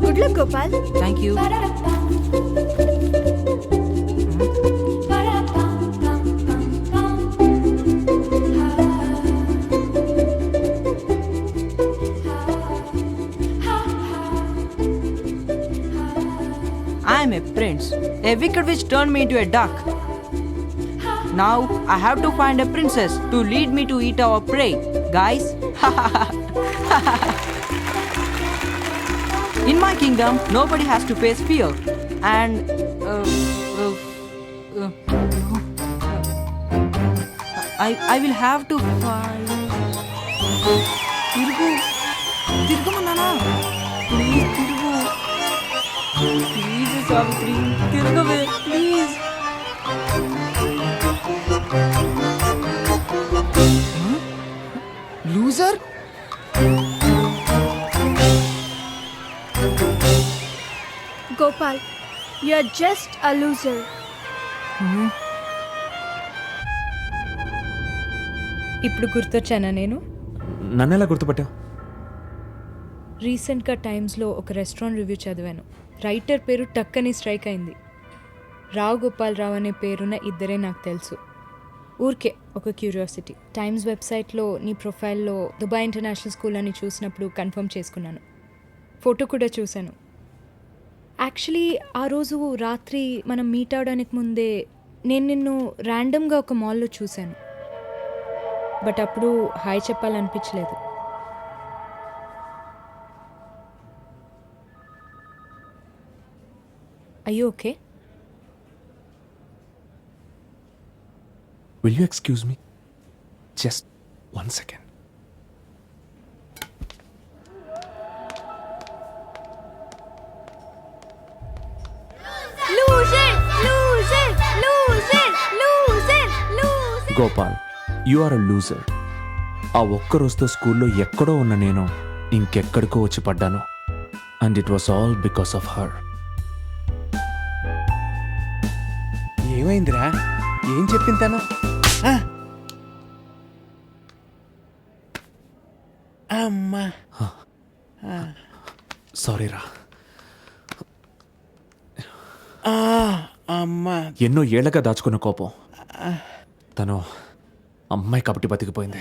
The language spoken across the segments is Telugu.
Good luck Gopal. Thank you. I am a prince. A wicked witch turned me into a duck. Now I have to find a princess to lead me to eat our prey. Guys, in my kingdom, nobody has to face fear. And I will have to find. Tirgu manana. Please tirgu. Please Savitri, tirgave. Please. Loser? Gopal, you're just a loser. ఇప్పుడు గుర్తొచ్చానా నేను? నన్నెలా గుర్తుపట్టావు? రీసెంట్గా టైమ్స్లో ఒక రెస్టారెంట్ రివ్యూ చదివాను. రైటర్ పేరు టక్కని స్ట్రైక్ అయింది. రావు గోపాల్ రావు అనే పేరున్న ఇద్దరే నాకు తెలుసు. ఊరికే ఒక క్యూరియాసిటీ. టైమ్స్ వెబ్సైట్లో నీ ప్రొఫైల్లో దుబాయ్ ఇంటర్నేషనల్ స్కూల్ అని చూసినప్పుడు కన్ఫర్మ్ చేసుకున్నాను. ఫోటో కూడా చూశాను. యాక్చువల్లీ ఆ రోజు రాత్రి మనం మీట్ అవడానికి ముందే నేను నిన్ను ర్యాండమ్గా ఒక మాల్లో చూశాను. బట్ అప్పుడు హాయ్ చెప్పాలనిపించలేదు. అయ్యో okay. Will you excuse me? Just 1 second. Loser, loser, loser, loser, loser. Gopal, you are a loser. ఆ ఒక్క రోజుతో స్కూల్లో ఎక్కడో ఉన్న నేను ఇంకెక్కడికో వచ్చి పడ్డాను. And it was all because of her. ఏమైందిరా? ఏం చెప్పింది తను? అమ్మా, సారీ రా. అమ్మా. ఎన్నో ఏళ్లగా దాచుకున్న కోపం తను అమ్మాయి కాబట్టి బతికిపోయింది.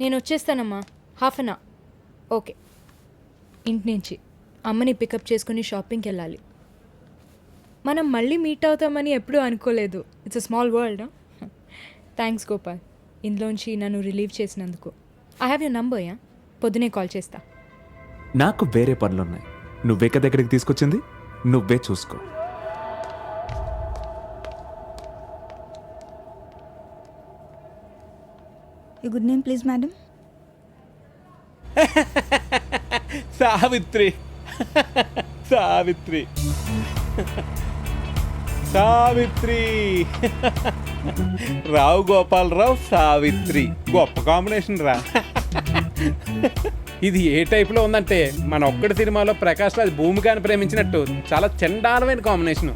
నేను వచ్చేస్తానమ్మా, 1/2 an hour. ఓకే. ఇంటి నుంచి అమ్మని పికప్ చేసుకుని షాపింగ్కి వెళ్ళాలి. మనం మళ్ళీ మీట్ అవుతామని ఎప్పుడూ అనుకోలేదు. It's a small world. Thanks Gopal, ఇందులోంచి నన్ను రిలీవ్ చేసినందుకు. I have your number. పొద్దునే కాల్ చేస్తా. నాకు వేరే పనులున్నాయి. నువ్వే కదా దగ్గరికి తీసుకొచ్చింది, నువ్వే చూసుకో. Your good name, please, madam. Savitri. Savitri. Savitri. Rao Gopalarao, Savitri. గొప్ప కాంబినేషన్ రా. ఇది ఏ టైప్లో ఉందంటే మన ఒక్కడి సినిమాలో ప్రకాష్ రాజ్ భూమికాని ప్రేమించినట్టు చాలా చండాలమైన combination.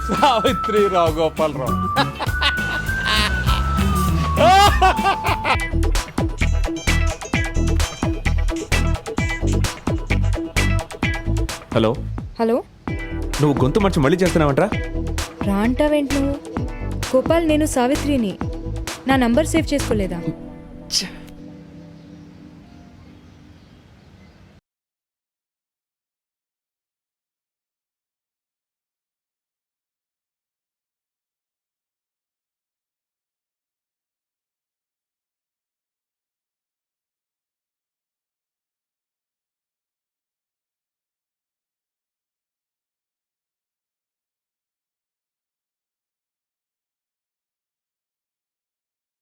Savitri Rao Gopalarao. Hello hello, నువ్వు గొంతు మంచి మళ్ళీ చేస్తున్నావంట్రా? రా అంటావేంటి నువ్వు? గోపాల్, నేను సావిత్రిని. నా నంబర్ సేవ్ చేసుకోలేదా? ఛ!